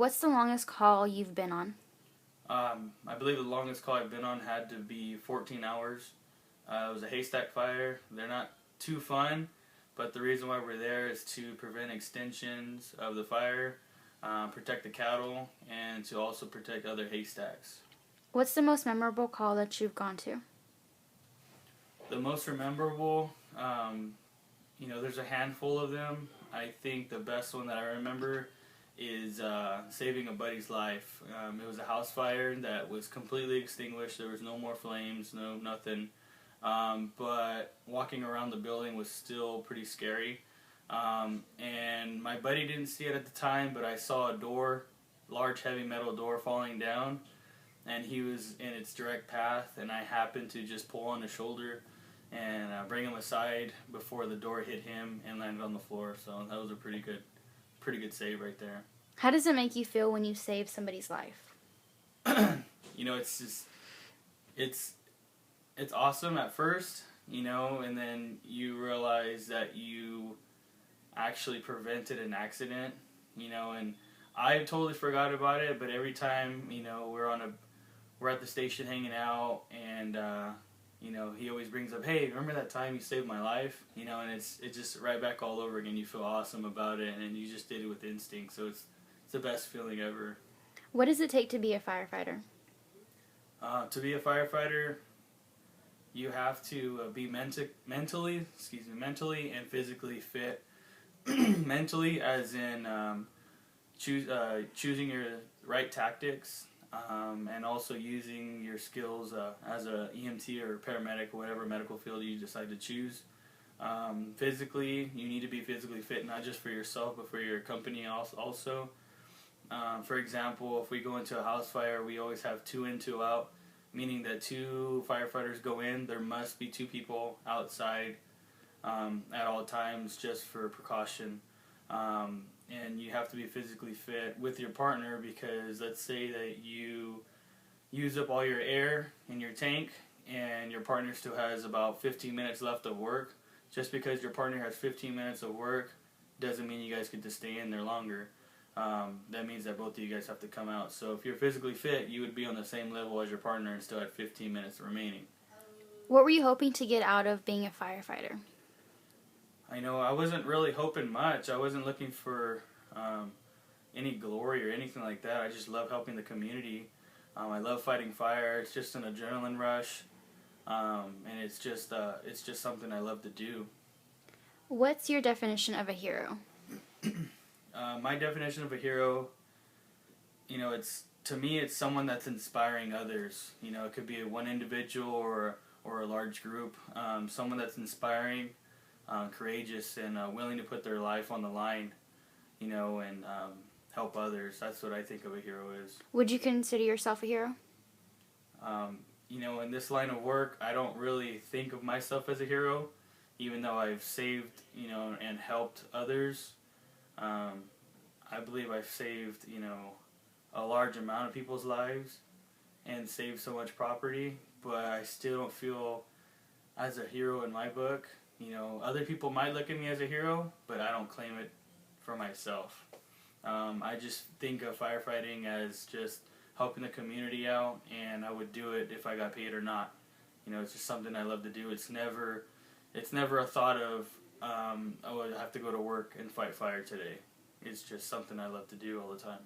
What's the longest call you've been on? I believe the longest call I've been on had to be 14 hours. It was a haystack fire. They're not too fun, but the reason why we're there is to prevent extensions of the fire, protect the cattle, and to also protect other haystacks. What's the most memorable call that you've gone to? The most memorable, there's a handful of them. I think the best one that I remember is saving a buddy's life. It was a house fire that was completely extinguished. There was no more flames, no nothing. But walking around the building was still pretty scary. And my buddy didn't see it at the time, but I saw a door, large heavy metal door falling down, and he was in its direct path, and I happened to just pull on his shoulder and bring him aside before the door hit him and landed on the floor. So that was a pretty good save right there. How does it make you feel when you save somebody's life? It's awesome at first, and then you realize that you actually prevented an accident, and I totally forgot about it, but every time, we're at the station hanging out, and he always brings up, hey, remember that time you saved my life? And it's just right back all over again. You feel awesome about it, and you just did it with instinct, so it's the best feeling ever. What does it take to be a firefighter? To be a firefighter, you have to be mentally and physically fit. Mentally, as in choosing your right tactics, and also using your skills as a EMT or paramedic, whatever medical field you decide to choose. Physically, you need to be physically fit, not just for yourself, but for your company also. For example, if we go into a house fire, we always have 2 in, 2 out, meaning that 2 firefighters go in, there must be 2 people outside at all times, just for precaution. And you have to be physically fit with your partner, because let's say that you use up all your air in your tank and your partner still has about 15 minutes left of work. Just because your partner has 15 minutes of work doesn't mean you guys get to stay in there longer. That means that both of you guys have to come out. So if you're physically fit, you would be on the same level as your partner and still have 15 minutes remaining. What were you hoping to get out of being a firefighter? I wasn't really hoping much. I wasn't looking for any glory or anything like that. I just love helping the community. I love fighting fire. It's just an adrenaline rush, and it's just something I love to do. What's your definition of a hero? My definition of a hero, to me it's someone that's inspiring others. It could be one individual or a large group. Someone that's inspiring, courageous, and willing to put their life on the line, and help others. That's what I think of a hero is. Would you consider yourself a hero? In this line of work, I don't really think of myself as a hero, even though I've saved, and helped others. I believe I've saved, a large amount of people's lives and saved so much property, but I still don't feel as a hero in my book. Other people might look at me as a hero, but I don't claim it for myself. I just think of firefighting as just helping the community out, and I would do it if I got paid or not. It's just something I love to do. It's never a thought of, I have to go to work and fight fire today. It's just something I love to do all the time.